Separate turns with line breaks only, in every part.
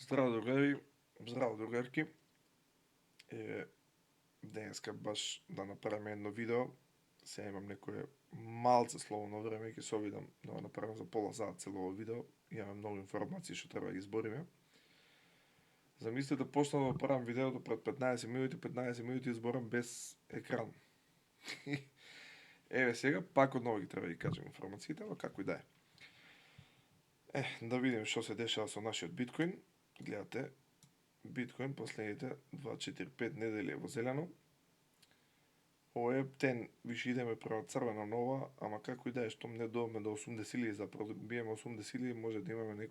Здраво, другари, здраво, другарки. Денеска баш да направиме едно видео. Сега имам некое малце слободно време и ќе се обидам да го направам за пола сат цело видео. Имаме многу информации што треба да ги избориме. Замислете, почнав да правам видеото пред 15 минути изборам без екран. Еве сега пак одново ги треба да ги кажем информациите, ама како и да е. Да видиме што се дешава со нашиот биткоин. Гледате, биткоин последните 2, 4, 5 недели е во зелено. Овој ептен више идеме према црвена нова, ама како и да е, штом не дојдеме до 80.000, за биеме 80.000, може да имаме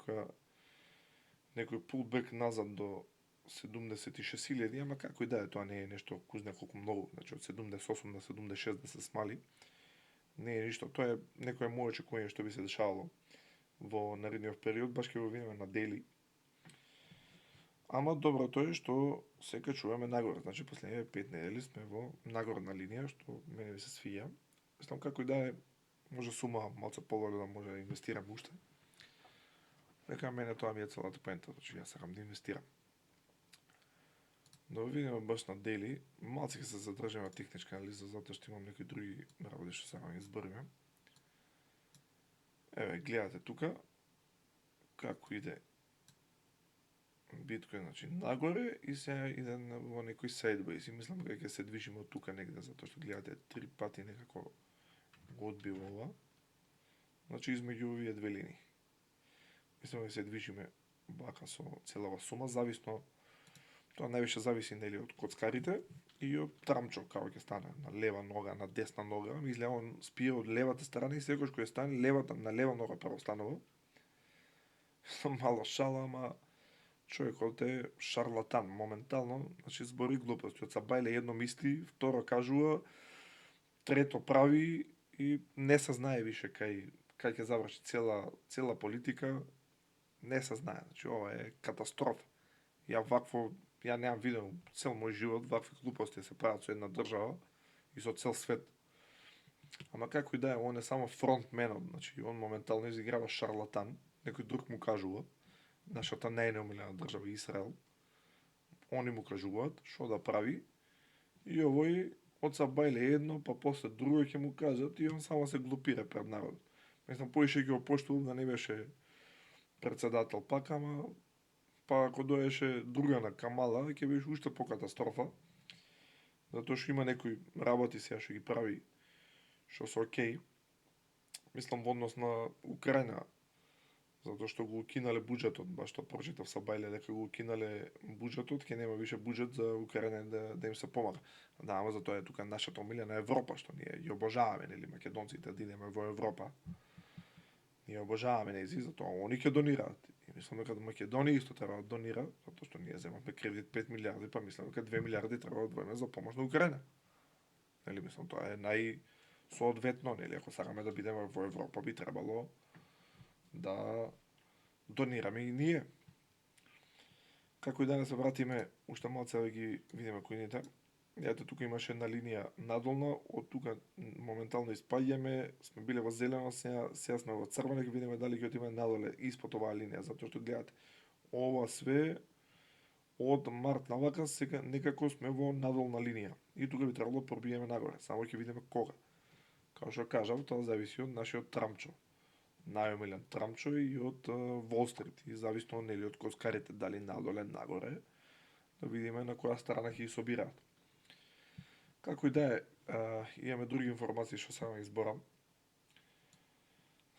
некој пулбек назад до 76.000, ама како и да е, тоа не е нешто кузне колку многу, значи од 78 на 76 да се смали. Не е ништо, тоа е некое моје очекување што би се дешавало во наредниот период, баш ќе го видиме на дели. Ама доброто е што се качуваме нагоре, значи последните 5 недели сме во нагорна линија, што мене ми се свиѓа. Мислам како и да е, може сума малце подолу да може да инвестирам уште. Дека мене тоа ми е целата поента, значи јас сакам да инвестирам. Да видиме баш на дели, малце ќе се задржиме на техничка анализа, затоа што имам некои други работи што сакам да избориме. Еве, гледате тука како иде биткоин, значи нагоре и сега иде во некој сайдвејс и мислам дека ќе се движиме од тука негде, затоа што гледате 3 пати некако го одбива ова. Значи измеѓу овие две линии. Мислам дека се движиме вака со целава сума, зависно тоа највише зависи нели од коцкарите и од трамчо како ќе стане на лева нога, на десна нога, ми изгледа он спира од левата страна и секогаш кога стане левата на лева нога прво станува. Мало шала, ама човекот е шарлатан моментално, значи збори глупости. Од Сабајле едно мисли, второ кажува, трето прави и не се знае више кај ќе заврши цела политика, не се знае. Значи ова е катастрофа. Ја немам видено цел мој живот вакви глупости се прават со една држава и со цел свет. Ама како и да е, он е само фронтменот, значи он моментално изиграва шарлатан, некој друг му кажува, нашата најнеомилена држава Израел, они му кажуваат што да прави и овој од Сабајле едно, па после друго ќе му кажат и он само се глупира пред народот. Мислам, поише ќе го поштувам да не беше председател пак, ама па ако доеше друга на Камала, ќе беше уште по катастрофа, затоа што има некои работи сега што ги прави што се окей. Мислам во однос на Украина, затоа што го укинале буџетот, баш што прочитав Сабајле дека го укинале буџетот, ќе нема више буџет за Украина да им се помага. Да, ама затоа е тука нашата омилена Европа, што ние ја обожаваме, нели, македонците да идеме во Европа. Ние обожаваме нези, затоа они ќе донираат. И мислам дека Македонија исто треба да донира, затоа што ние земавме кредит 5 милиарди, па мислам дека 2 милиарди треба да одвоиме за помош на Украина. Нели, мислам, тоа е најсоодветно, нели, ако сакаме да бидеме во Европа, би требало да донираме и ние. Како и да не се вратиме, уште малце да ги видиме коините. Ето тука имаше една линија надолна, од тука моментално испаѓаме, сме биле во зелено, сега сме во црвено, ќе видиме дали ќе отиме надоле испод оваа линија, затоа што гледате, ова све од март навака сега некако сме во надолна линија. И тука би требало да пробиеме нагоре, само ќе видиме кога. Како што кажав, тоа зависи од нашиот трамчо. Најомилен трамчо и од Wall Street, и зависно нели од коцкарите дали надоле, нагоре, да видиме на која страна ќе ги собираат. Како и да е, имаме други информации што сакам да изборам.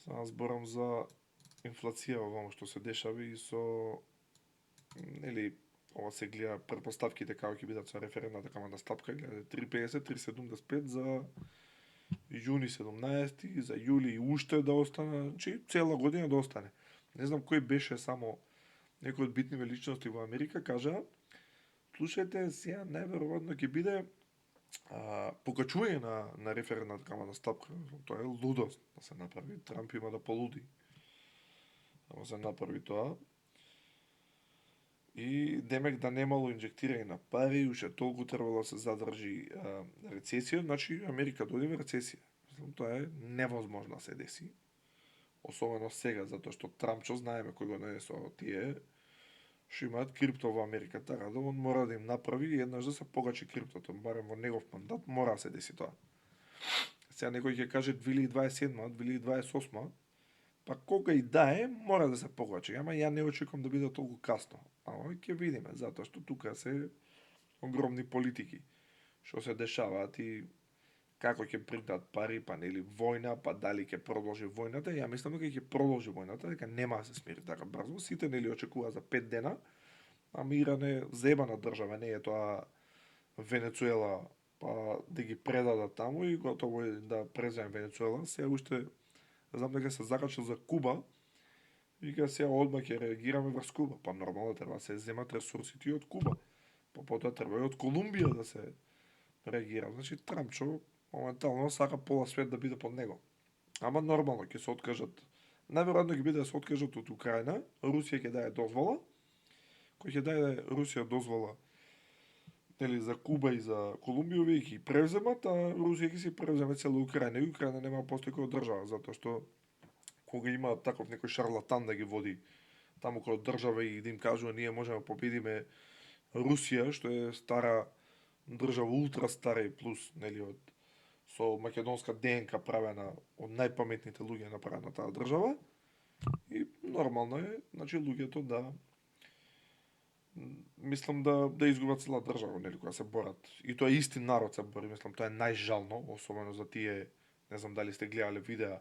Сакам да зборам за инфлација во што се дешава и со нели ова се гледа претпоставките како ќе бидат со референтната каматна стапка, гледате 3.50, 3.75 за јуни 17 и за јули и уште да остане, значи цела година да остане. Не знам кој беше само некој од битни личности во Америка кажа, слушајте, сега најверојатно ќе биде покачување на референтната каматна стапка. Тоа е лудост да се направи. Трамп има да полуди. Да се направи тоа. И демек да немало инжектирање на пари, уште толку требало да се задржи рецесија, значи Америка дојде во рецесија. Мислам, тоа е невозможно да се деси. Особено сега, затоа што Трампчо знаеме кој го донесо тие што имаат крипто во Америка, така да он мора да им направи еднаш да се погачи криптото, барем во негов мандат мора да се деси тоа. Сега некој ќе каже 2027, 2028, па кога и да е, мора да се погачи. Ама ја не очекувам да биде толку касно. Ама ќе видиме, затоа што тука се огромни политики што се дешаваат и како ќе придат пари, па нели војна, па дали ќе продолжи војната. Ја мислам дека ќе продолжи војната, дека нема да се смири така брзо. Сите нели очекува за 5 дена, ама Иран е заебана држава, не е тоа Венецуела, па да ги предадат таму и готово е да преземе Венецуела. Се уште знам дека се закачал за Куба, вика сега одма ќе реагираме врз Куба. Па нормално треба да се земат ресурсите од Куба. Па потоа треба и од Колумбија да се реагира. Значи Трамчо моментално сака пола свет да биде под него. Ама нормално ќе се откажат. Најверојатно ќе биде да се откажат од Украина, Русија ќе даде дозвола. Кој ќе даде Русија дозвола нели за Куба и за Колумбија, овие ќе ги превземат, а Русија ќе си превземе цела Украина. И Украина нема постои како држава, затоа што кога има таков некој шарлатан да ги води таму како држава и да им кажува ние можеме да победиме Русија, што е стара држава, ултра стара и плюс, нели, со македонска ДНК правена од најпаметните луѓе направена таа држава. И нормално е, значи луѓето да мислам да изгубат цела држава, нели, кога се борат. И тоа е исти народ се бори, мислам, тоа е најжално, особено за тие, не знам дали сте гледале видеа,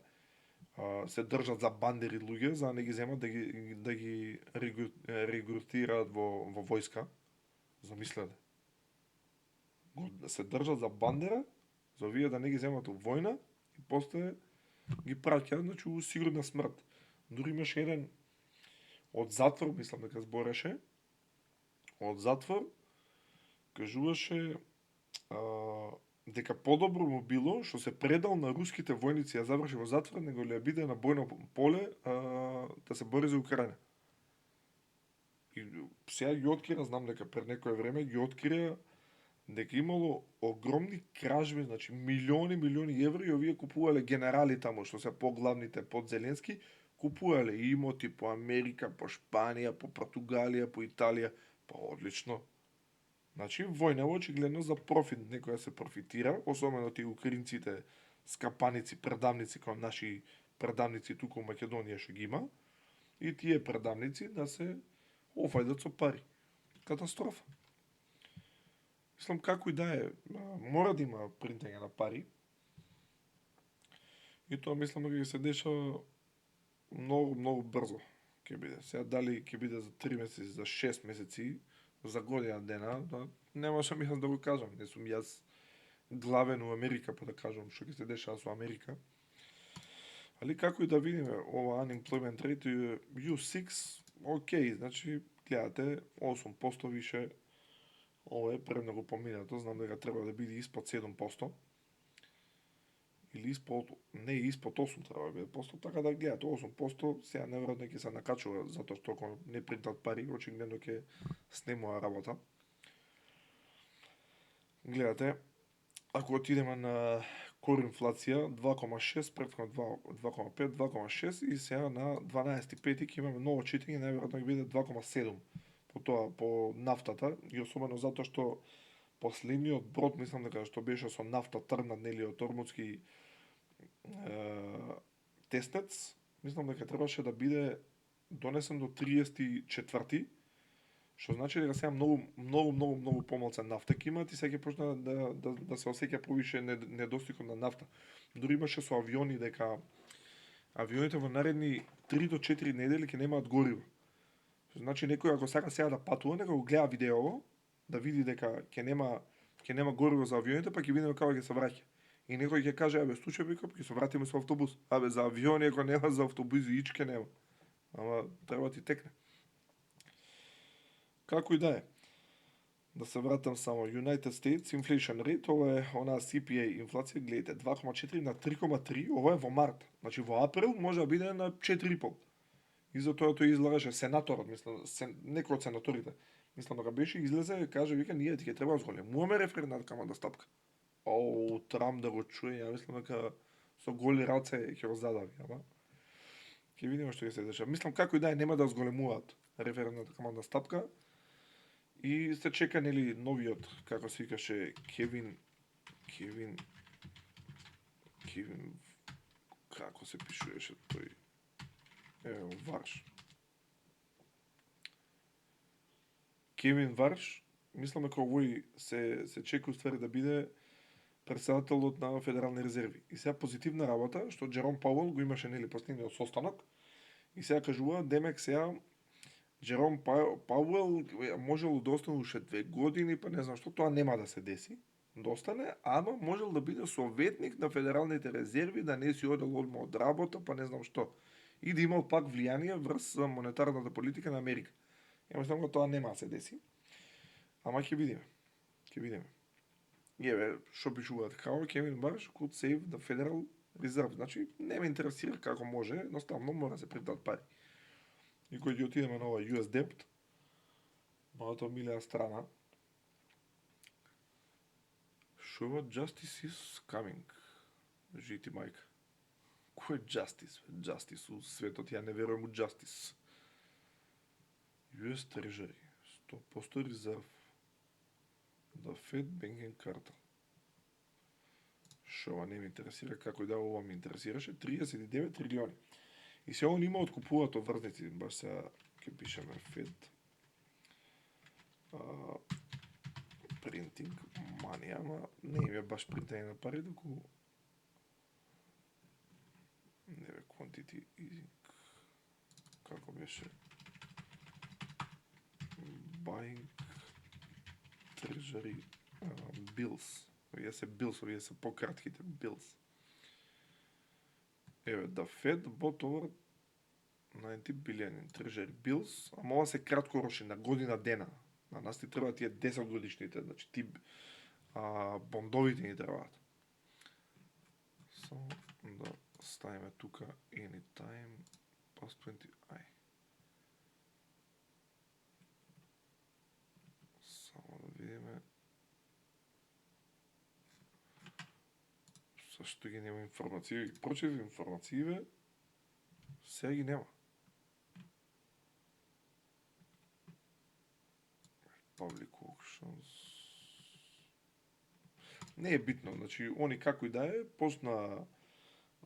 се држат за бандери луѓе, за да не ги земат да ги регрутираат во војска. Замислете. Се држат за бандера, за овие да не ги земат во војна и после ги праќаат, значи, у сигурна смрт. Дури имаше еден од затвор, мислам дека збореше, од затвор, кажуваше дека подобро му било што се предал на руските војници, ја заврши во затвор, него ли ја биде на бојно поле да се бори за Украина. И сега ги открија, знам дека пред некое време ги открија дека имало огромни кражби, значи милиони еври, и овие купувале генерали таму, што се поглавните под Зеленски, купувале имоти по Америка, по Шпанија, по Португалија, по Италија. Па одлично. Значи, војна очигледно за профит, некој да се профитира, особено тие украинците, скапаници, предавници, како наши предавници туку во Македонија што ги има, и тие предавници да се офајдат со пари. Катастрофа. Мислам, како и да е, мора да има принтење на пари. И тоа мислам дека ќе се дешава многу брзо ќе биде. Сега дали ќе биде за 3 месеци, за 6 месеци, за година дена, да, нема што мислам да го кажам. Не сум јас главен у Америка па да кажам што ќе се дешава со Америка. Али како и да видиме, ова unemployment rate U6, окей, значи гледате 8% више. Ова е премногу поминато, знам дека треба да биде испод 7%. Или испод, не испод 8 треба да биде посто, така да гледате 8%, сега неверојатно ќе се накачува затоа што ако не принтат пари, очигледно ќе снемува работа. Гледате, ако отидеме на кор инфлација 2,6, претходно 2,5, 2,6 и сега на 12.5 ќе имаме ново читање, неверојатно ќе биде 2,7 по тоа, по нафтата, и особено затоа што последниот брод, мислам дека што беше со нафта тргнат, нели, од Ормудски теснец, мислам дека требаше да биде донесен до 34-ти, што значи дека сега многу помалку нафта ќе имаат и сега ќе почне да се осеќа повише недостигот на нафта. Дури имаше со авиони дека авионите во наредни 3 до 4 недели ќе немаат гориво. Значи некој ако сака сега да патува, нека го гледа видеово, да види дека ќе нема гориво за авионите, па ќе видиме како ќе се враќа. И некој ќе каже, абе, слушај, викам, ќе се вратиме со автобус. Абе, за авиони ако нема, за автобуси ичке нема. Ама треба ти текне. Како и да е. Да се вратам само. United States Inflation Rate, ова е онаа CPI инфлација, гледате, 2,4 на 3,3, ова е во март. Значи во април може да биде на 4,5. И затоа тој излагаше сенаторот, мислам, некој од сенаторите. Мислам дека беше излезе и каже, вика, ние ќе треба да зголемуваме референдумската стапка. Трам да го чуе, ја мислам дека со голи раце ќе го задави, ама ќе видиме што ќе се дешава. Мислам како и да е, нема да зголемуваат. референдната каматна стапка и се чека нели новиот, како се викаше, Кевин како се пишуваше тој? Варш. Кевин Варш, мислам дека овој се чека уствари да биде претседателот на Федерални резерви. И сега позитивна работа што Джером Пауел го имаше нели последниот состанок и сега кажува демек сега Джером Пауел можело да остане уште 2 години, па не знам што, тоа нема да се деси. Да остане, ама можел да биде советник на Федералните резерви, да не си одел одма од работа, па не знам што. И да имал пак влијание врз монетарната политика на Америка. Ја мислам дека тоа нема да се деси. Ама ќе видиме. Ќе видиме. И еве, што пишуваат како Кевин Барш could save the Federal Reserve. Значи, не ме интересира како може, едноставно мора да се притат пари. И кој ќе отидеме на ова US Debt, мојата милеа страна, шо Justice is coming. Жити мајка. Кој е Justice? Justice у светот, ја не верувам у Justice. US Treasury, 100% резерв. The Fed Banking Cartel. Шо не ме интересира, како и да ова ме интересираше, 39 трилиони. И се он има откупуваат врзници, баш сега ќе пишеме Fed printing money, ама не име баш принтање на пари, доку не бе quantity easing, како беше buying treasury bills, овие се bills, овие се пократките bills. Еве, the Fed bought over 90 billion in treasury bills, ама ова се краткорочни, на година дена. На нас ти треба тие 10 годишните, значи ти бондовите ни требаат. Само да ставиме тука anytime past 20, Само да видиме. Зашто ги нема информации? Прочитав информацииве, сега ги нема. Public auctions. Не е битно, значи они како и да е, почна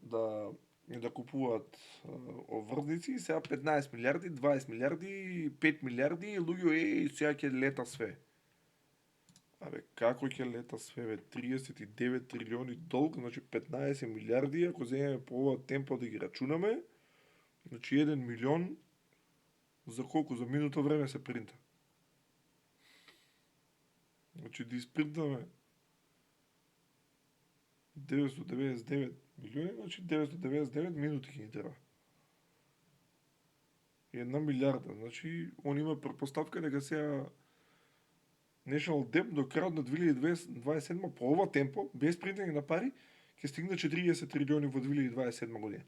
да купуваат врзници и сега 15 милиарди, 20 милиарди, 5 милиарди и луѓе сега ќе лета све. Абе, како ќе лета све, бе? 39 трилиони долг, значи 15 милиарди, ако земеме по ова темпо да ги рачунаме, значи 1 милион за колку? За минута време се принта. Значи да испринтаме 999 милиони, значи 999 минути ќе ни треба. 1 милиарда, значи он има предпоставка дека сега National Debt до крајот на 2027 по ова темпо, без принтање на пари, ќе стигне 40 трилиони во 2027 година.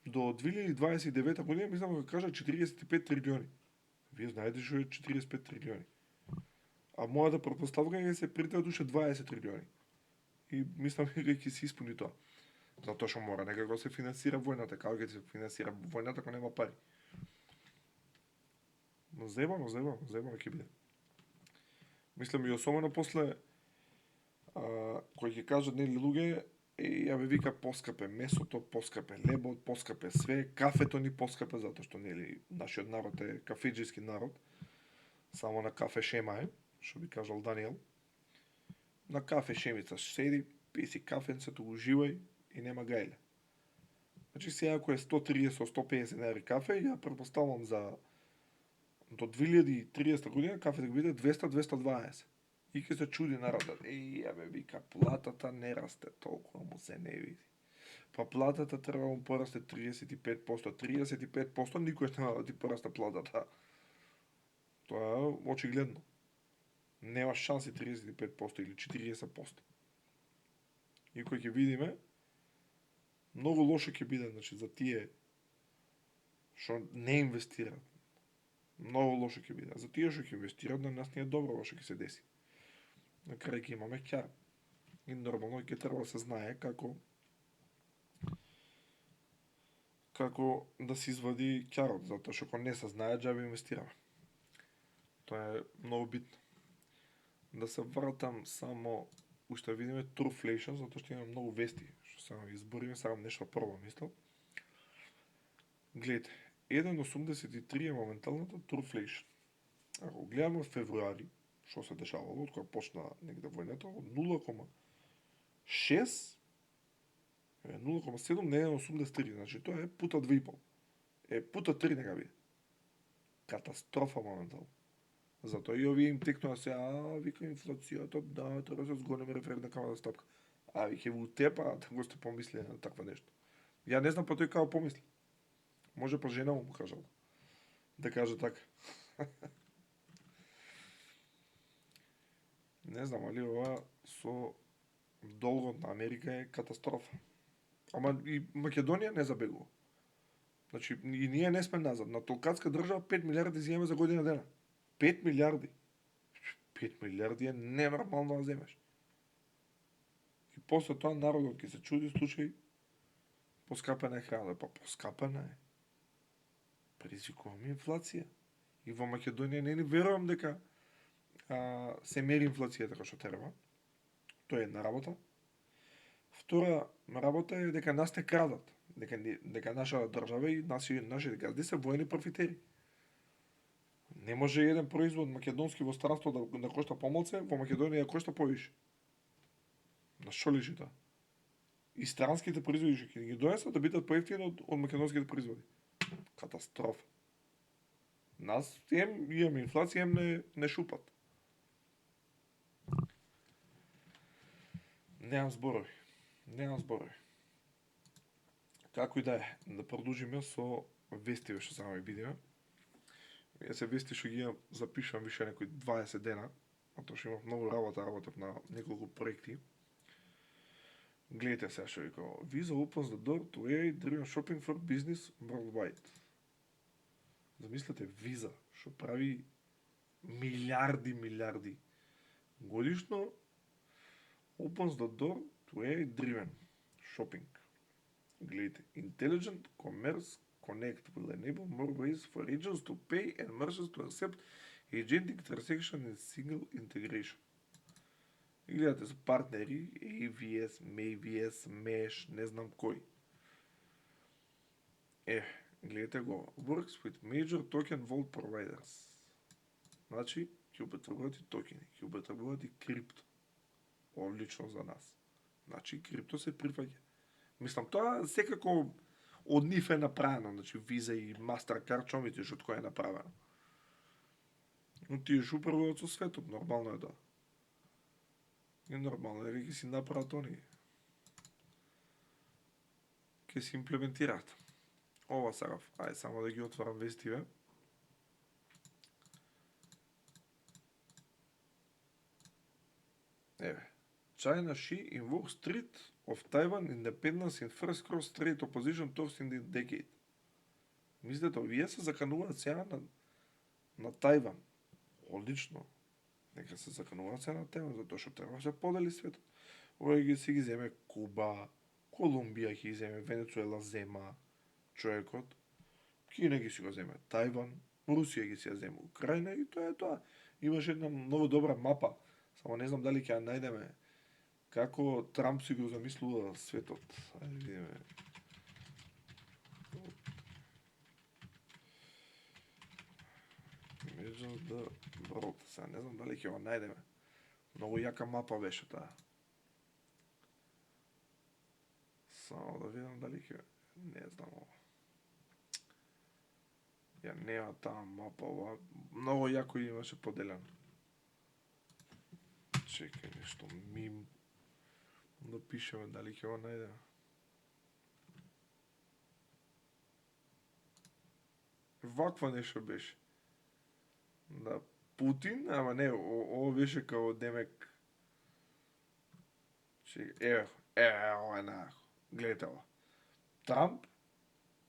До 2029 година мислам дека кажа 45 трилиони. Вие знаете што е 45 трилиони. А мојата предпоставка е дека се принтаат уште 20 трилиони. И мислам дека ќе се испуни тоа. Затоа што мора некако се финансира војната, како ќе се финансира војната ако нема пари. Но зебано ќе биде. Мислам и особено после кој ќе кажат нели луѓе, ја бе вика поскапе месото, поскапе лебот, поскапе све, кафето ни поскапе затоа што нели нашиот народ е кафеџиски народ. Само на кафе шема е, што би кажал Даниел. На кафе шемица седи, пи си кафенцето, уживај и нема гајле. Значи сега ако е 130-150 денари кафе, ја претпоставувам за до 2030 година кафето ќе биде 200-220. И ќе се чуди народот. Ја бе вика, платата не расте толку, му се не види. Па платата треба му порасте 35%. 35% никој нема да ти порасте платата. Тоа е очигледно. Нема шанси 35% или 40%. И кој ќе видиме, многу лошо ќе биде, значи, за тие што не инвестираат. Многу лошо ќе биде. За тие што ќе инвестираат, на нас не е добро што ќе се деси. На крај ќе имаме ќар. И нормално ќе треба да се знае како како да се извади ќарот, затоа што кога не се знае џабе инвестираме. Тоа е многу битно. Да се вратам само уште видиме Truflation, затоа што има многу вести што само ги избориме, сакам нешто пробам исто. Гледате, 1,83 е моменталната Truflation. Ако гледаме февруари, што се дешавало, од кога почна негде војната, од 0,6 0,7 на 1,83, значи тоа е пута 2,5. Пута 3 нека биде. Катастрофа моментално. Затоа и овие им текнува се, вика инфлацијата, да, треба да се згонеме референтна камата стапка. Виќе во тепа, да сте помислили на таква нешто. Ја не знам па тој како помисли. Може па жена му кажал. Да каже така. Не знам, али ова со долгот на Америка е катастрофа. Ама и Македонија не забегува. Значи, и ние не сме назад. На толкатска држава 5 милиарди земеме за година дена. 5 милиарди. 5 милиарди е ненормално да земеш. И после тоа народот ќе се чуди случај поскапена е храна. Па поскапена е. Предизвикуваме инфлација. И во Македонија не ни верувам дека се мери инфлација така што треба. Тоа е една работа. Втора работа е дека нас те крадат. Дека наша држава и нашите газди се воени профитери. Не може еден производ македонски во странство да кошта помалце, во Македонија кошта повише. На што личи тоа? И странските производи ќе ги донесат да бидат поевтини од македонските производи. Катастрофа. Нас имаме инфлација, не шупат. Немам зборови. Како и да е, да продолжиме со вестиве што само ги видиме. Ја се вести што ги запишувам више некои 20 дена, затоа што имав многу работев на неколку проекти. Гледате сега што вика, Visa opens the door to AI-driven shopping for business worldwide. Замислете, Visa, што прави милиарди годишно, opens the door to AI-driven shopping. Гледайте, Intelligent Commerce Connect will enable more ways for agents to pay and merchants to accept agentic transaction in single integration. И гледате за партнери, AVS, MAVS, Mesh, не знам кој. Гледате го. Works with major token vault providers. Значи, ќе употребуват и токени, ќе употребуват и крипто. Одлично за нас. Значи, крипто се прифаќа. Мислам, тоа секако од нив е направено, значи Visa и Mastercard, што мислиш од кој е направено? Но тие што управуваат со светот, нормално е тоа. И нормално е, ќе си направат они. Ќе си имплементираат. Ова сакав, ајде само да ги отварам вестиве. China Xi invokes threat of Taiwan independence in first cross-strait opposition talks in the decade. Мислите, овие се закануваат сега на Тајван. Одлично. Нека се закануваат сега на Тајван, затоа што треба да се подели светот. Овој ги си ги земе Куба, Колумбија ги земе, Венецуела зема човекот, Кина ги си го земе Тајван, Русија ги си ја земе Украина и тоа е тоа. Имаше една многу добра мапа, само не знам дали ќе ја најдеме. Како Трамп си го замислува светот. Ајде видиме. Imagine the world. Сега не знам дали ќе го најдеме. Многу јака мапа беше таа. Само да видам дали ќе... Не знам ова. Ја нема таа мапа ова. Многу јако имаше поделено. Чекај нешто мим. Да пишеме дали ќе го најдеме. Ваква нешто беше. Да, Путин, ама не, ово беше као демек... ова е најако. Гледате ова. Трамп,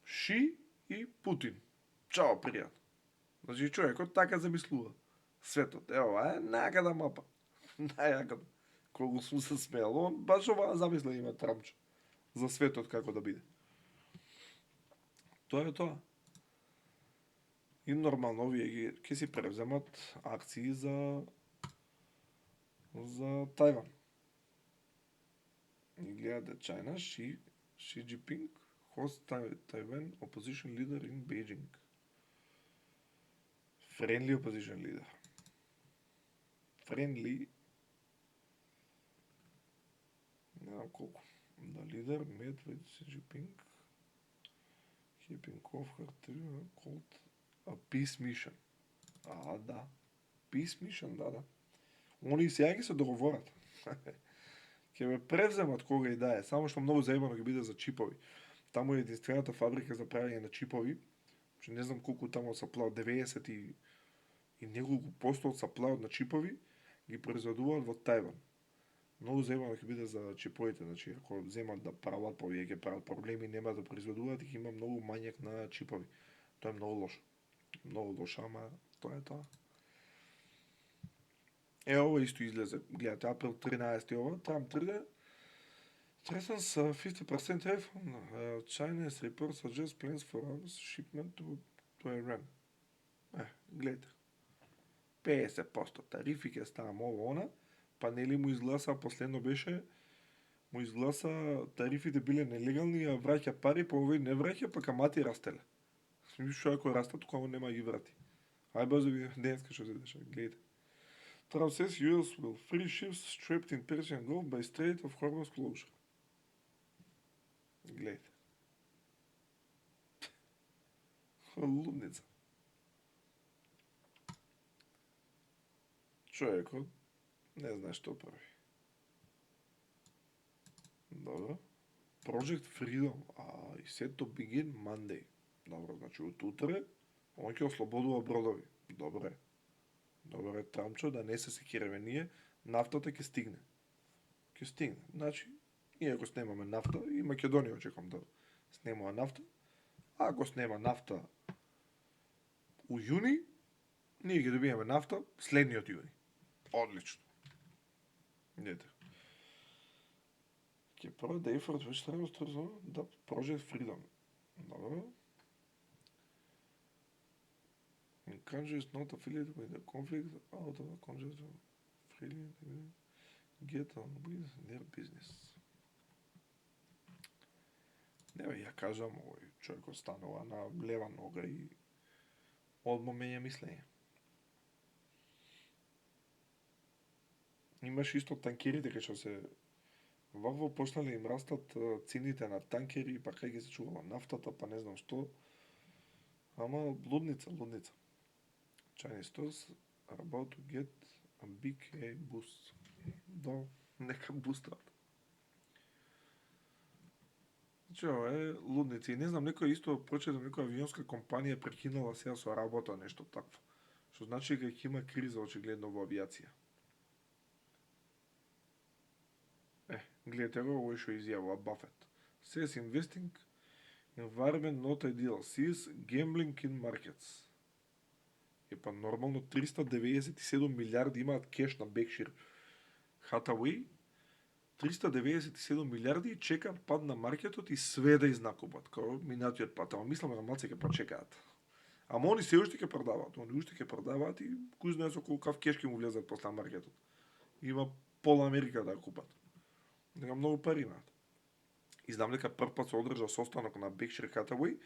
Ши и Путин. Чао, пријатно. Значи, човекот така замислува светот. Ова е најаката мапа. Најаката. Кога сум се смеал, он баш ова замисла има Трамчо. За светот како да биде. Тоа е тоа. И нормално овие ќе си превземат акции за Тајван. И гледате China, Xi Jinping hosts Taiwan opposition leader in Beijing. Friendly opposition leader. Friendly. Не знам колку. The leader met with Xi Jinping, keeping off her called a peace mission. Да. Peace mission, да. Они сега ги се договорат. Ќе ме превземат кога и да е, само што многу заебано ќе биде за чипови. Таму е единствената фабрика за правење на чипови, што не знам колку таму саплаот 90 и неколку посто од саплаот на чипови ги произведуваат во Тајван. Многу заебано ќе биде за чиповите, значи ако земат да прават, па овие ќе прават проблеми, нема да произведуваат и ќе има многу мањек на чипови. Тоа е многу лошо. Многу лошо, ама тоа е тоа. Ова исто излезе. Гледате, април 13 ова, Trump 3D. Threatens 50% tariff on China's reports suggest plans for arms shipment to Iran. Гледате. 50% тарифи ќе ставам ово она, па нели му изгласа, последно беше, му изгласа тарифите биле нелегални, а враќа пари, па овој не враќа, па камати растеле. Што ако растат, кога нема ги врати. Ај баш да видиме денеска што се деша, гледате. Trump says US will free ships trapped in Persian Gulf by Strait of Hormuz closure. Гледайте. Лудница. Човекот не знае што прави. Добро. Project Freedom. И set to begin Monday. Добро, значи од утре он ќе ослободува бродови. Добро е. Добро е Трамчо да не се секираме ние, нафтата ќе стигне. Ќе стигне. Значи, ние ако снемаме нафта, и Македонија очекувам да снемува нафта, а ако снема нафта у јуни, ние ќе добиеме нафта следниот јуни. Одлично. Видете. Ќе прво да effort which time да Project Freedom. Добро. In countries not affiliated with the conflict out of the countries freely get on with their business. Не бе, ја кажам, овој човек останува на лева нога и одма менја мислење. Имаш исто танкерите кај што се вакво почнале им растат цените на танкери, па кај ги се чувала нафтата, па не знам што. Ама лудница. Chinese stores are about to get a big boost. Да, нека бустат. Значи, ова е лудница. И не знам, некој исто прочитам, некоја авионска компанија прекинала сега со работа, нешто такво. Што значи дека ќе има криза очигледно во авиација. Гледате го, овој што изјавува Buffett. Says investing environment not ideal. Sees gambling in markets. Па нормално 397 милиарди имаат кеш на Berkshire Hathaway. 397 милиарди и чекаат пад на маркетот и све да изнакупат, како минатиот пат. Ама мислам дека малце ќе почекаат. Ама они се уште ќе продаваат, и кој знае со колку кеш ќе му влезат после маркетот. Има пола Америка да купат. Дека многу пари имаат. И знам дека прв пат се одржа состанок на Berkshire Hathaway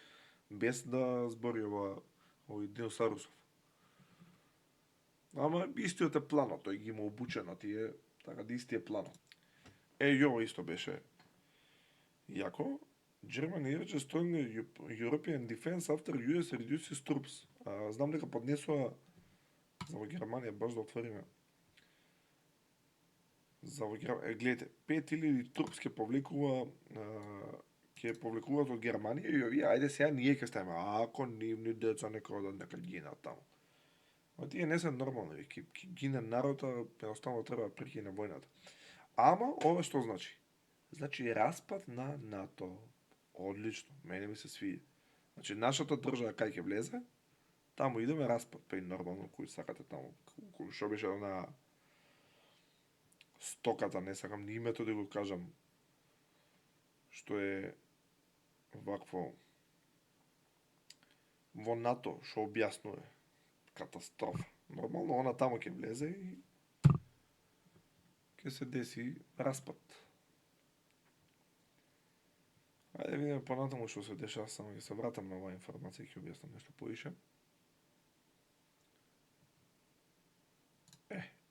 без да збори овој Диносарусов. Ама истиот е планот, тој ги има обучено тие, така да исти е планот. Јово исто беше јако. Germany urges stronger European defense after US reduces troops. Знам дека поднесува за во Германија, баш да отвориме. За во Германија, гледате, 5000 трупс ќе повлекуваат од Германија и овие, ајде сега ние ќе ставиме, ако нивни деца нека одат, нека гинат таму. Ма тие не се нормални, ќе гине народа, едноставно треба да прекине војната. Ама, ова што значи? Значи распад на НАТО. Одлично, мене ми се свиди. Значи нашата држава кај ќе влезе, таму идеме распад, па и нормално кој сакате таму. Кој што беше на стоката, не сакам ни името да го кажам, што е вакво во НАТО што објаснува. Катастрофа. Нормално она таму ќе влезе и ќе се деси распад. Ајде видиме понатаму што се дешава, само ќе се вратам на оваа информација и ќе објаснам нешто повише.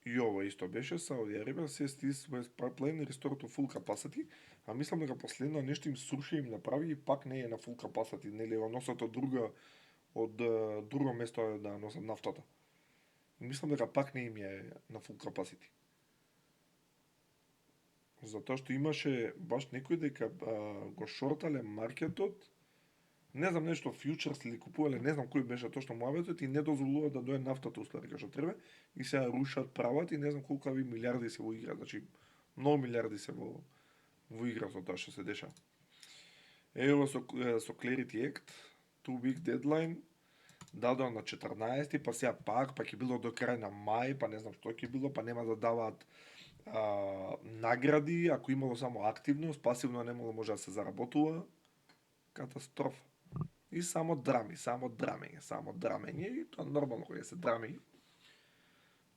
И ова исто беше Saudi Arabia says this West pipeline restored to full capacity, а мислам дека последно нешто им сруши им направи и пак не е на full capacity, нели го носат од друго место да носат нафтата. И мислам дека пак не им е на full capacity. Затоа што имаше баш некој дека го шортале маркетот, не знам нешто фьючерс или купувале, не знам кој беше точно муабетот и не дозволува да дое нафтата устари како што треба и се рушат прават и не знам колкави милиарди се во игра, значи многу милиарди се во игра со тоа што се деша. Ево со Clarity Act, too big deadline, дадоа на 14, па сега пак ќе било до крај на мај, па не знам што ќе било, па нема да даваат награди, ако имало само активност, пасивно немало може да се заработува. Катастрофа. И само драмење и тоа нормално кога се драми.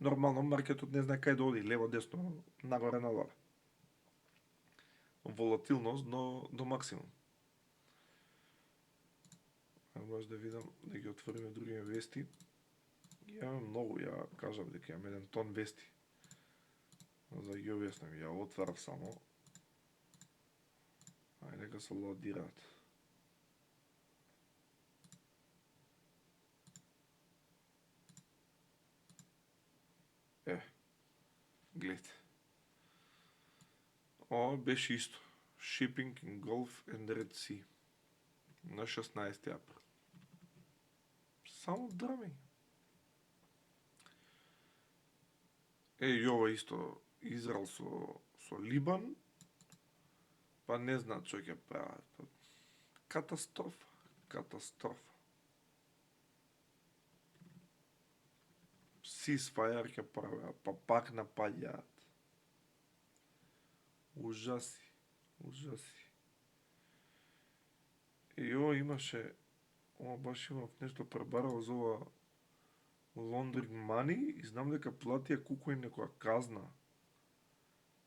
Нормално маркетот не знае кај да оди, лево, десно, нагоре, надоле. Волатилност до максимум. Може да видам, да ги отвориме други вести. Имаме многу, ја кажав дека имам еден тон вести. За ги објаснам, ја отварав само. Ајде нека се лодираат. Гледате. Ова беше исто. Shipping in Gulf and Red Sea. На 16 април. Само драми. И ова исто. Израел со Либан. Па не знаат што ќе прават. Катастрофа. Ceasefire ќе правеа, па пак напаѓаат. Ужаси. И ова имаше, ова баш имав нешто пребарал за ова laundering money и знам дека платија KuCoin некоја казна.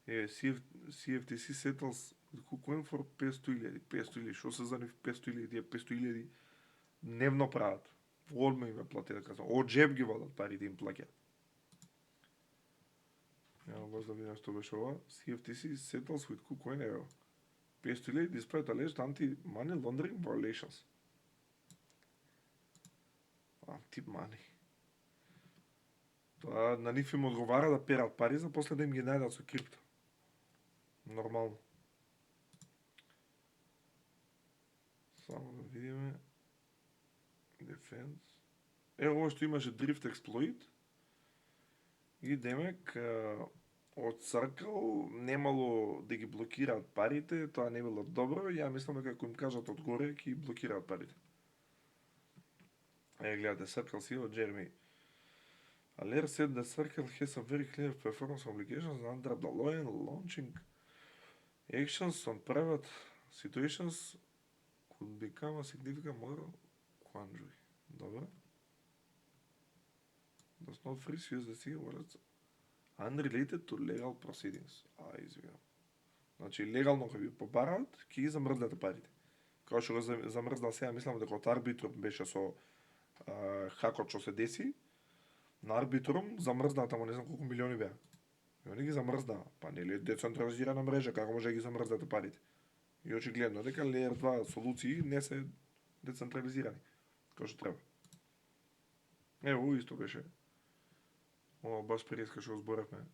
CFTC settles KuCoin for 500,000, што се за нив 500,000, тие 500,000 дневно прават. Одма им платија да казвам, од джеб ги вадат парите им плаќаат. Ја баш да видам што беше ова. CFTC settles with KuCoin, ево. 500,000 despite alleged anti-money laundering violations. Anti-money. Тоа на нив им одговара да перат пари, за после да им ги најдат со крипто. Нормално. Само да видиме. Defense. Ова што имаше Drift Exploit. И демек од Circle немало да ги блокираат парите, тоа не било добро, ја мислам дека ако им кажат одгоре ќе блокираат парите. Гледате Circle CEO Jeremy Allaire said that Circle has a very clear performance obligations under the law and launching actions on private situations could become a significant moral quandary. Добро. Does not freeze USDC wallets unrelated to legal proceedings. Извинам. Значи, легално кога ви побараат, ќе ги замрзнете парите. Као што го замрзнал сега, мислам дека од Арбитрум беше со хакот што се деси, на Арбитрум замрзнаа таму не знам колку милиони беа. И они ги замрзнаа. Па нели е децентрализирана мрежа, како може да ги замрзнете парите? И очигледно дека Layer 2 солуции не се децентрализирани, како што треба. Ево, исто беше. Ова баш преска што зборевме.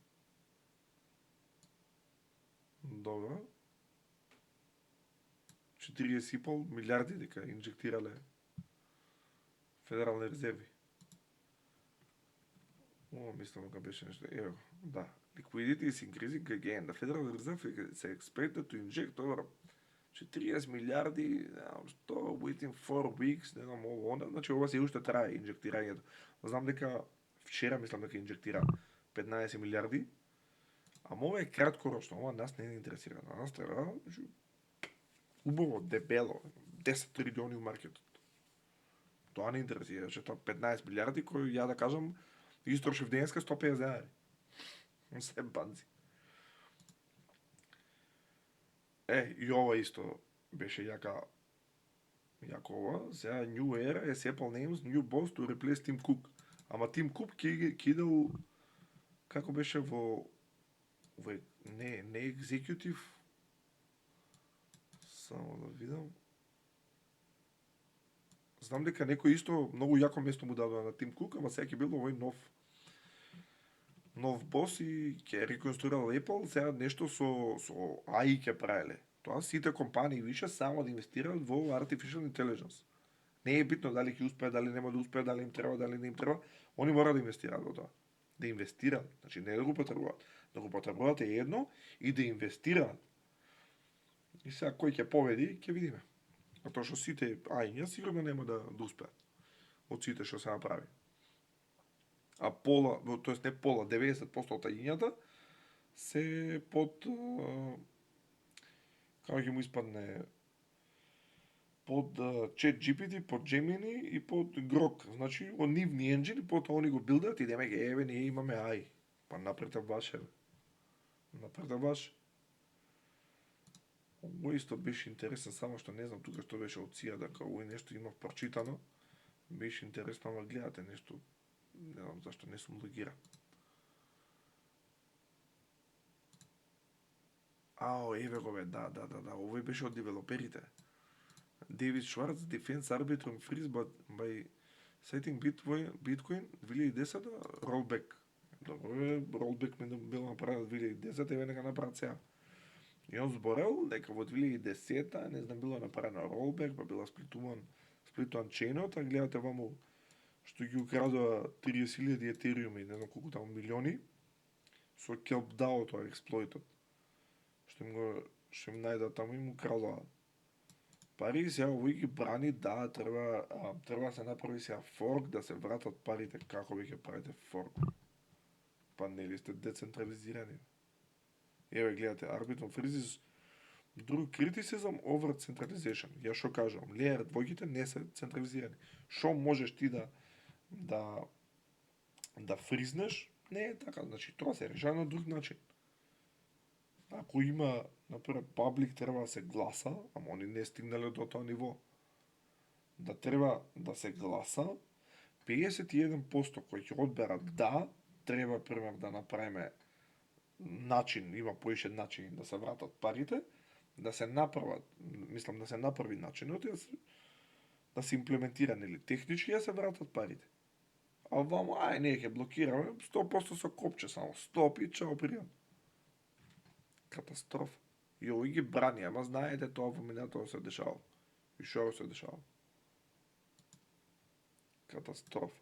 Добро. 40,5 милиарди дека инжектирале федерални резерви. Ова мислам дека беше нешто. Ево, да. Liquidity is increasing again. The Federal Reserve is expected to inject over 40 милиарди, што within 4 weeks, не знам ово, значи ова се уште трае инжектирањето. Знам дека вчера мислам дека инжектира 15 милиарди, ама ова е краткорочно, ова нас не интересира. Нас треба, убаво, дебело, 10 трилиони у маркетот. тоа не интересира, че тоа 15 милиарди кои ја да кажам истрошив денеска 150 денари. Се банци. И ова исто беше јака ова, сега New Era is Apple names new boss to replace Tim Cook. Ама Тим Кук ќе идел како беше во не екзекутив, само да видам. Знам дека некој исто многу јако место му дадоа на Тим Кук, ама сега ќе бил овој нов бос и ќе реконструирал Apple, сега нешто со AI ќе правеле. Тоа сите компании више само да инвестираат во Artificial Intelligence. Не е битно дали ќе успеат, дали нема да успеат, дали им треба, дали не им треба. Они мора да инвестираат во тоа. Да инвестираат, значи не да го потребуваат. Да го потребуваат е едно и да инвестираат. И сега кој ќе победи, ќе видиме. А тоа што сите ајња сигурно нема да успеат. Од сите што се направи. А пола, тоест не пола, 90% од ајњата се под како ќе му испадне под ChatGPT, под Gemini и под Grok. Значи, од нивни енджини, потоа они го билдат и демек, ние имаме AI. Па напрете ваше. Напрете ваше. Ово исто беше интересен, само што не знам тука што беше од CIA, дека ово нешто имав прочитано. Беше интересно, ама гледате нешто. Не знам зашто не сум логиран. Еве го бе, да. Овој беше од девелоперите. David Schwartz, defense arbitrum freeze by citing Bitcoin 2010 rollback. Добро е, rollback ми бил направен 2010, еве нека направат сега. И он зборел дека во 2010 не знам било направено rollback, па била сплитуван чейнот, а гледате ваму што ги украдува 30.000 етериуми, не знам колку таму милиони, со Kelp DAO тоа експлойтот. Што им најдат таму и му крадоа пари, сега овој ги брани, да, треба да се направи сега форк, да се вратат парите, како ви ќе правите форк? Па нели сте децентрализирани? Еве гледате, Arbitrum Freeze друг criticism over centralization. Ја што кажувам, Layer 2-ките не се централизирани. Што можеш ти да фризнеш? Не е така, значи тоа се решава на друг начин. Ако има, например, паблик треба да се гласа, ама они не стигнале до тоа ниво. Да треба да се гласа, 51% кои ќе одберат да, треба, пример, да направиме начин, има поише начини да се вратат парите, да се направат, мислам да се направи начинот и да се имплементира, нели, технички да се вратат парите. А вамо, не ќе блокираме, 100% со копче само, стоп и чао пријат. Катастрофа. И овој ги брани, ама знаете тоа во минатото се дешава. И што се дешава? Катастрофа.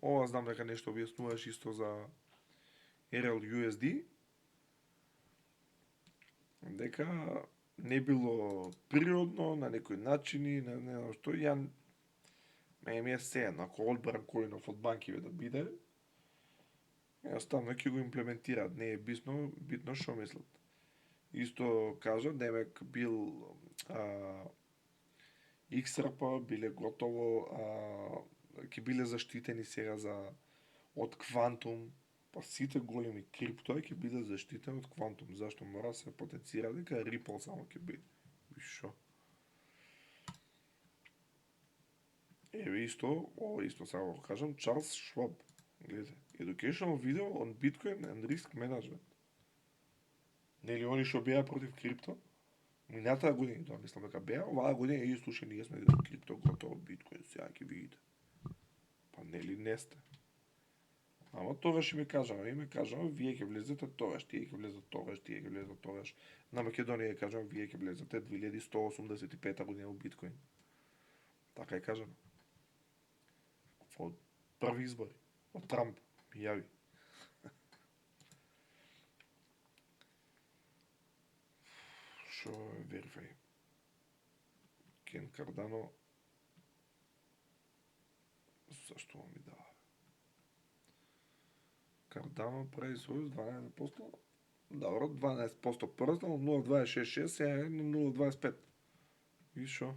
Ова знам дека нешто објаснуваш исто за RLUSD. Дека не било природно, на некои начини, не знам што, ми е сеедно, ако одбран коинов од банкиве да биде, jednostavно ќе го имплементираат, не е битно што мислат. Исто кажа, демек бил XRP биле готово, ќе биле заштитени сега од квантум, па сите големи криптои ќе биде заштитени од квантум. Зашто мора да се потенцира дека Ripple само ќе биде. Вишо. Еве исто, ова исто сега го кажам, Чарлс Шваб. Гледате, educational video on Bitcoin and risk management. Нели они што беа против крипто? Минатата година, тоа мислам дека беа, оваа година и слушај, ние сме крипто готово, Биткоин, сега ќе видите. Па нели не сте? Ама тогаш ми кажаме, вие ќе влезете тогаш, тие ќе влезат тогаш, тие ќе влезат тогаш. На Македонија ќе кажам, вие ќе влезете 2185 година во Биткоин. Така е кажано. Од први избори. Од Трамп ми јави. Шо е верифај? Кен Кардано. Зашто ми дава? Кардано прави својус 12%. Добро, 12% прстал, 0,266, сега е 0,25. И шо?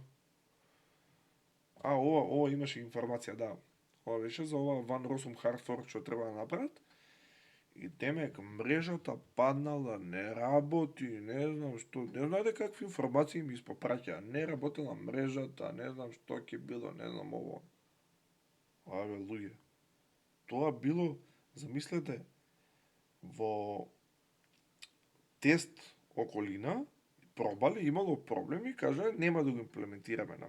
ова имаше информација, да. Ова беше за ова Van Rossum hard fork што треба да направат. И демек мрежата паднала, не работи, не знам што, не знаете какви информации ми испопраќа, не работела мрежата, не знам што ќе било, не знам ово. Абе, луѓе. Тоа било, замислете, во тест околина, пробале, имало проблеми, кажа, нема да го имплементираме на,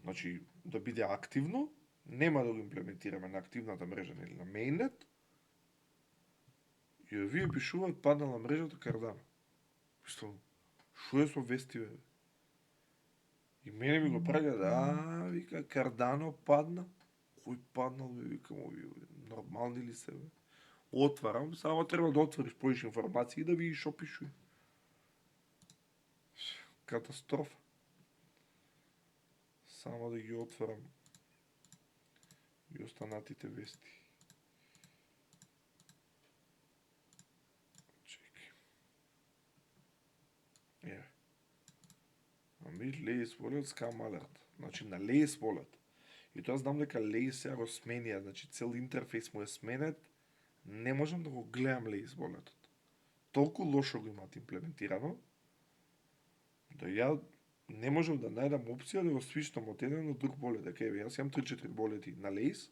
значи, да биде активно, нема да го имплементираме на активната мрежа или на Mainnet, и вие пишуваат паднала мрежата Cardano. Што е со вести, бе? И мене ми го праќа, вика, Cardano падна. Кој паднал, бе, викам, овие, нормални ли се, бе? Отварам, само треба да отвориш повеќе информации и да видиш што пишува. Катастрофа. Само да ги отворам и останатите вести. Чекай. Еве. Ами Lace Wallet scam alert. Значи на Lace Wallet. И тоа знам дека Lace сега го сменија, значи цел интерфейс му е сменет. Не можам да го гледам Lace Wallet-от. Толку лошо го имаат имплементирано, да ја не можам да најдам опција да го свичнам од еден на друг болет. Дека еве, јас имам 3-4 болети на Lace,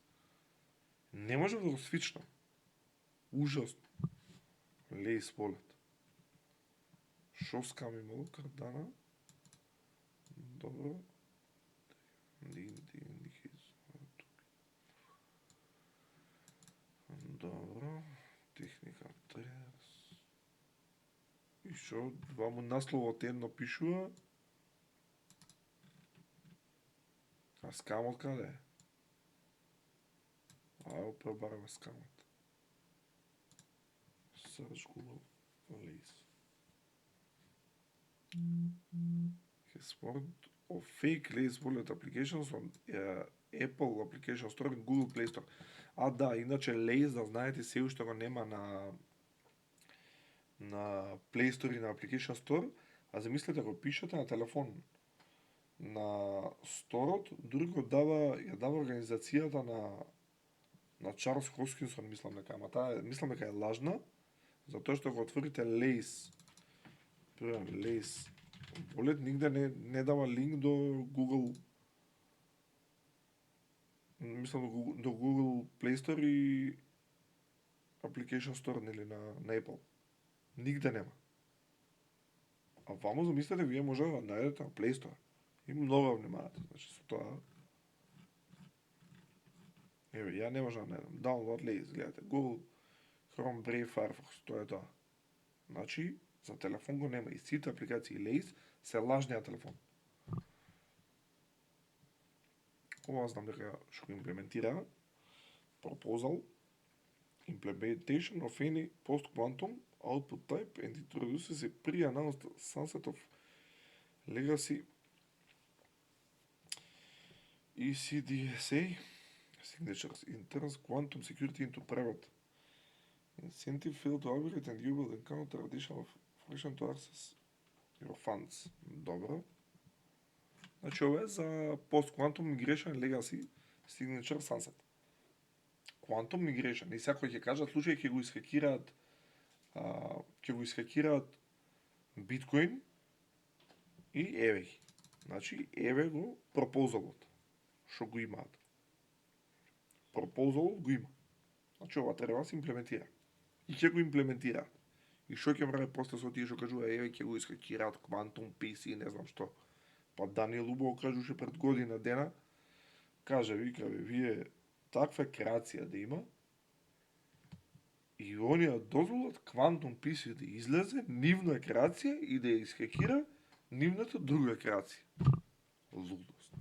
не можам да го свичнам. Ужасно. Lace Wallet. Шо скам имало Cardano? Добро. Добро. Техника трес. И шо? Два му насловот едно пишува. А скамот каде е? Ајо, пребараме скамот. Search Google Lace. Has found of fake Lace Wallet applications on Apple Application Store and Google Play Store. А да, иначе Lace, да знаете, се уште го нема на Play Store и на Application Store, а замислете го пишете на телефон. На сторот дури го ја дава организацијата на Чарлс Хоскинсон, мислам дека, ама таа мислам дека е лажна, затоа што го отворите Lace, Lace Wallet, нигде не дава линк до Google, мислам до Google Play Store и Application Store, нели, на Apple. Нигде нема. А вамо замислете, вие може да најдете на Play Store. И многу внимавате, значи со тоа. Еве, ја не можам да најдам. Download Lace, гледате, Google, Chrome, Brave, Firefox, тоа е тоа. Значи, за телефон го нема. И сите апликации Lace се лажни на телефон. Ова знам дека што го имплементира. Proposal, implementation of any post-quantum output type and introduces a pre-announced sunset of legacy ECDSA signatures in turns quantum security into private incentive failed to operate and you will encounter additional friction to access your funds. Добро. Значи ова е за post-quantum migration legacy signature sunset. Quantum migration. И секој ќе кажат, случај ќе го исхакираат биткоин и еве ги. Значи, еве го пропозалот. Што го имаат. Пропозалот го има. Значи, ова треба да се имплементира. И ќе го имплементира. И што ќе мрави после со тие што кажува, еве ќе го исхакираат Quantum PC, не знам што. Па Даниел убаво кажуше пред година дена, каже, вика, вие таква креација да има, и оние дозволат Quantum PC да излезе, нивна креација и да ја исхакира нивната друга креација. Лудост.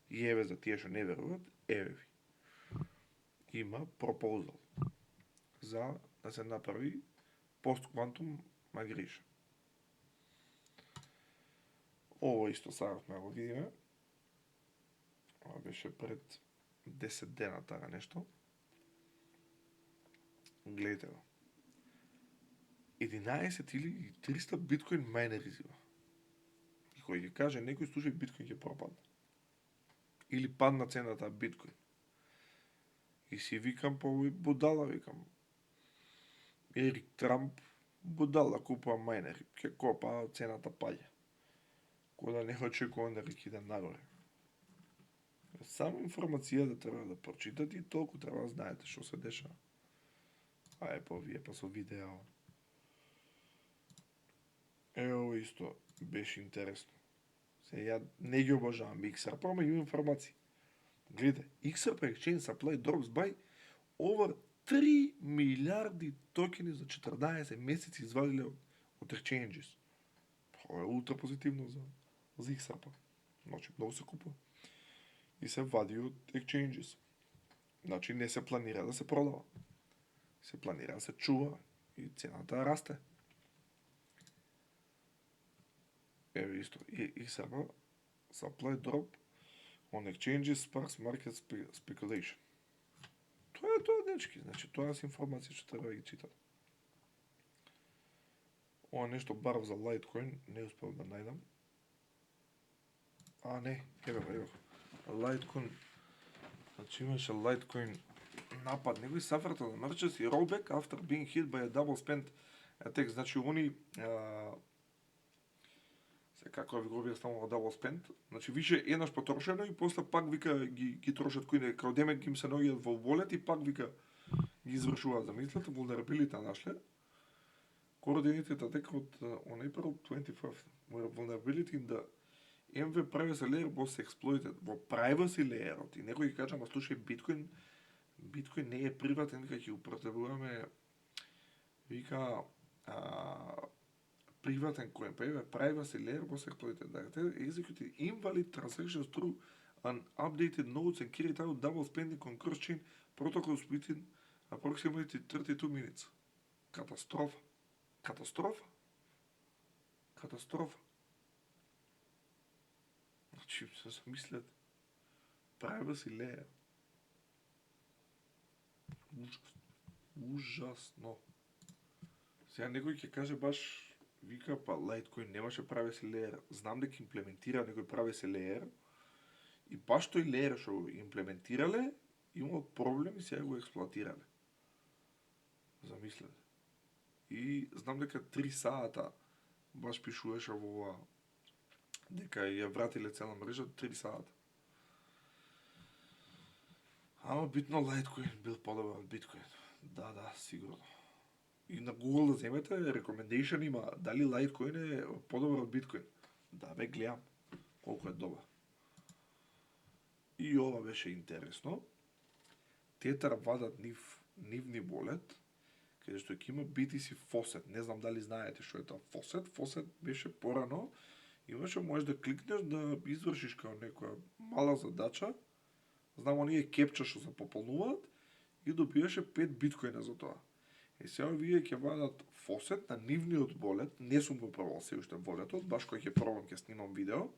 И еве за тие што не веруваат, еве ви. Има пропозал за да се направи post-quantum migration. Ово исто сакавме го видиме. Ова беше пред 10 дена тага нешто. Гледайте го. 11.300 биткоин майнери има. И кој ќе каже некој случај биткоин ќе пропадне. или падна цената биткоин. И си викам по овој будала, викам. Ерик Трамп будала купува мајнери, ќе копа, цената паѓа. Кога не очекувам да ќе иде нагоре. Само информацијата треба да прочитате и толку треба да знаете што се дешава. А вие па со видео. Ево исто беше интересно. Се ја не ги обожавам XRP, ама имам информации. Гледате, XRP Exchange Supply Drops by over 3 милиарди токени за 14 месеци извадиле од exchanges. Тоа е ултра позитивно за XRP. Значи, многу се купува. И се вади од exchanges. Значи, не се планира да се продава. Се планира да се чува и цената расте. Еве исто, XRP Supply Drop on exchanges sparks market speculation. Тоа е тоа, дечки, значи тоа се информација што треба да ги читат. Ова нешто баров за Litecoin не успеав да најдам. А не, еве. Litecoin, значи имаше Litecoin напад, некој сафрата на emergency rollback after being hit by a double spend attack, значи они како ви го објаснувам double spend, значи више еднаш потрошено и после пак вика ги трошат кои не као демек им се наоѓаат во волет и пак вика ги извршуваат. Замислете, vulnerability нашле. Coordinated attack on April 25th, where vulnerability in the MV privacy layer was exploited. Во privacy layer-от и некој ги кажа, ма слушај, биткоин не е приватен, вика ќе употребуваме вика приватен коин, па еве privacy layer was exploited. They executed invalid transactions through unupdated nodes and carried out double spending on cross-chain protocols within approximately 32 minutes. Катастрофа. Значи, се замислете. Privacy layer. Ужасно. Сега некој ќе каже баш, вика, па Litecoin немаше privacy layer. Знам дека имплементира некој privacy layer и баш тој layer што го имплементирале имал проблем и сега го експлоатирале. Замислете. И знам дека 3 сата баш пишуваше во ова дека ја вратиле цела мрежа 3 сата. Ама битно Litecoin бил подобар од Bitcoin. Да, сигурно. И на Google да земете, recommendation има дали Litecoin е подобар од Bitcoin. Да, бе, гледам колку е добар. И ова беше интересно. Tether вадат нивни волет, каде што ќе има BTC Faucet. Не знам дали знаете што е тоа Faucet. Faucet беше порано, имаше можеш да кликнеш да извршиш као некоја мала задача. Знам оние кепча што се пополнуваат и добиваше 5 биткоина за тоа. И сега вие ќе вадат Faucet на нивниот волет, не сум го пробал се уште волетот, баш кој ќе пробам ќе снимам видео.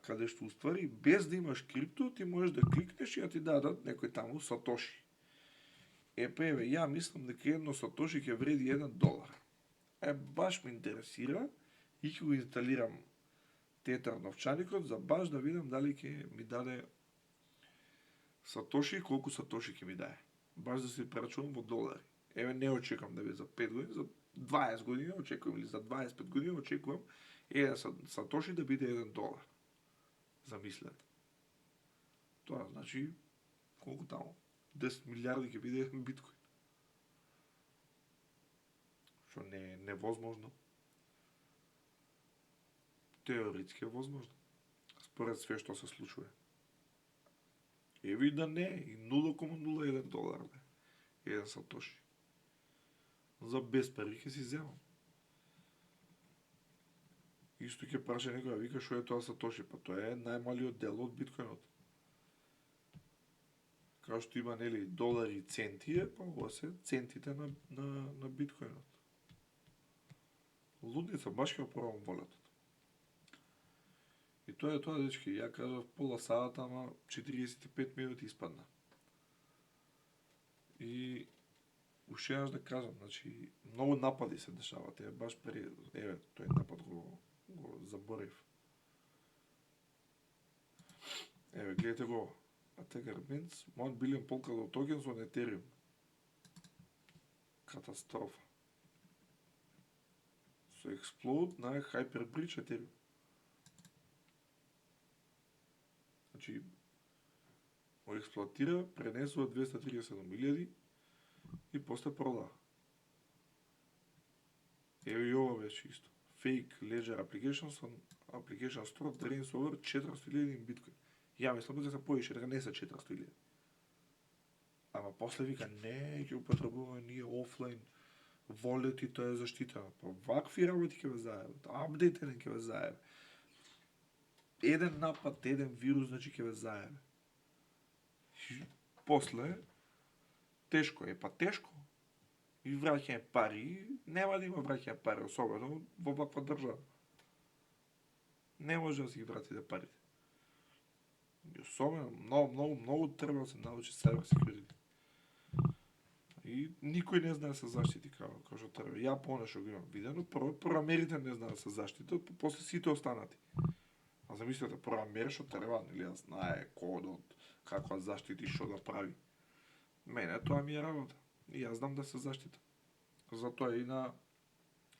Каде што уствари без да имаш крипто, ти можеш да кликнеш и да ти дадат некој таму сатоши. Еве, ја мислам дека едно сатоши ќе вреди $1. Баш ме интересира и ќе го инсталирам Tether новчаникот за баш да видам дали ќе ми даде сатоши и колку сатоши ќе ми даде. Баш да се прерачувам во долари. Еве, не очекувам да биде за 5 години, за 20 години очекувам, или за 25 години очекувам еден сатоши да биде $1. Замислете. Тоа значи, колку таму? 10 милиарди ќе биде еден биткоин. Што не е невозможно. Теоретски е возможно. Според све што се случува. Еви да не, и $0,01 бе. Еден сатоши. За без пари ќе си земам. Исто ќе праша некоја, вика што е тоа сатоши, па тоа е најмалиот дел од биткоинот. Као што има, нели, долари и центи е, па ова се центите на биткоинот. Лудница, баш ќе пробам волетот. И тоа е тоа, дечки, ја кажав пола сата, ама 45 минути испадна. И уште еднаш да кажам, значи, многу напади се дешават, баш еве, тој напад го заборев. Еве, гледате го. Attacker mints 1 billion Polkadot tokens on Ethereum. Катастрофа. So explode на Hyperbridge Ethereum. Значи, го експлоатира, пренесува 237.000 и после продава. Еве и ова беше исто. Fake Ledger Application Store drains over 400.000 in Bitcoin. Ја мислам дека се повише, дека не се 400.000. Ама после вика, не, ќе употребуваме ние офлайн волет и тоа е заштитено. Па вакви работи ќе ве заебат. Апдейтен ќе ве заебе. Еден напад, еден вирус, значи ќе ве заебе. После, тешко е, па тешко. И враќање пари, нема да има враќање пари, особено во ваква држава. Не може да си ги вратите парите. И особено, многу треба да се научи cyber security. И никој не знае да се заштити како што треба. Ја понешто го имам видено, прво програмерите не знаат да се заштитат, после сите останати. А замислете, програмер што треба, нели, да знае кодот, како да заштити, што да прави. Мене тоа ми е работа. И јас знам да се заштитам. Затоа и на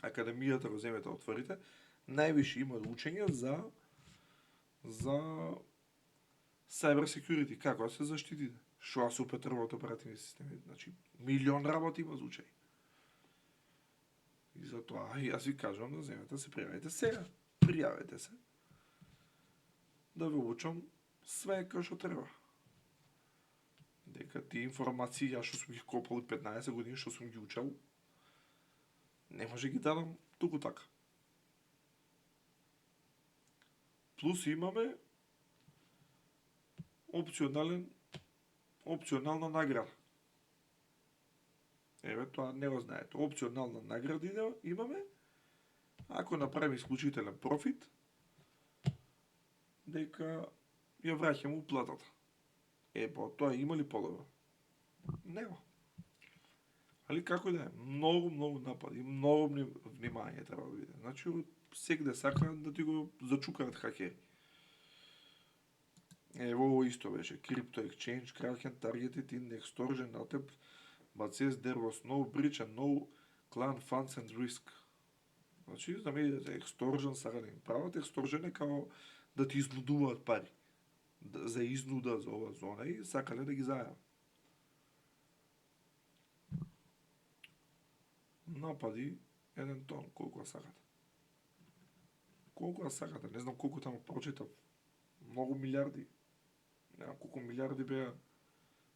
академијата го земете отворите, највише има учење за cyber security, како да се заштитите, што се употребуваат оперативни системи. Значи, милион работи има за учење. И затоа јас ви кажувам да земете, се пријавите сега. Пријавете се. Да ве учам све како што треба. Дека тие информации, јас што сум ги копал 15 години, што сум ги учел, не може ги дадам туку така. Плюс имаме опционална награда. Еве, тоа не го знаете. Опционална награда имаме, ако направим исклучителен профит, дека ја враќаме уплатата. По тоа има ли подобро? Нема. Али како да е, многу напади, многу внимание треба да биде. Значи, секде сакаат да ти го зачукаат хакери. Ево ово исто беше. Crypto Exchange, Kraken, Targeted in Extortion attempt, but says there was no breach and no client funds and risk. Значи, да ме идете, extortion сака да им прават. Extortion е као да ти изнудуваат пари. За изнуда за ова зона и сакале да ги зајават. Напади 1 тон, колку сакате. Колку сакате, не знам колку таму прочитав. Многу милиарди. Не знам колку милиарди беа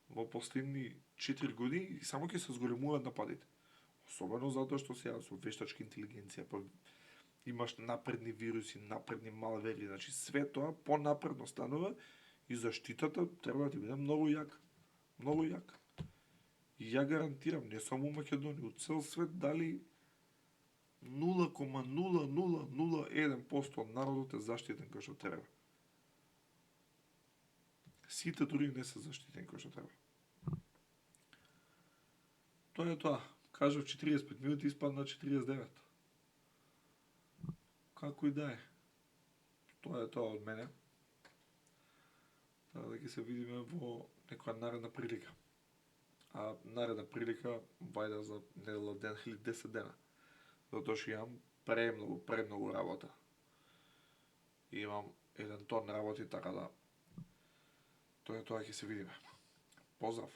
во последни 4 години и само ќе се зголемуваат нападите. Особено затоа што сега со вештачка интелигенција, па имаш напредни вируси, напредни малвери, значи све тоа понапредно станува и заштитата треба да ти биде многу јака. Многу јака. И ја гарантирам, не само у Македонија, у цел свет дали 0,0001% од народот е заштитен кој што треба. Сите други не се заштитени кој што треба. Тоа е тоа. Кажав 45 минути, испадна 49. Како и да е. Тоа е тоа од мене. Така да ќе се видиме во некоја наредна прилика. А наредна прилика вајда за недела ден или 10 дена. Затоа што имам премногу работа. Имам 1 тон работи, така да тоа е тоа, ќе се видиме. Поздрав!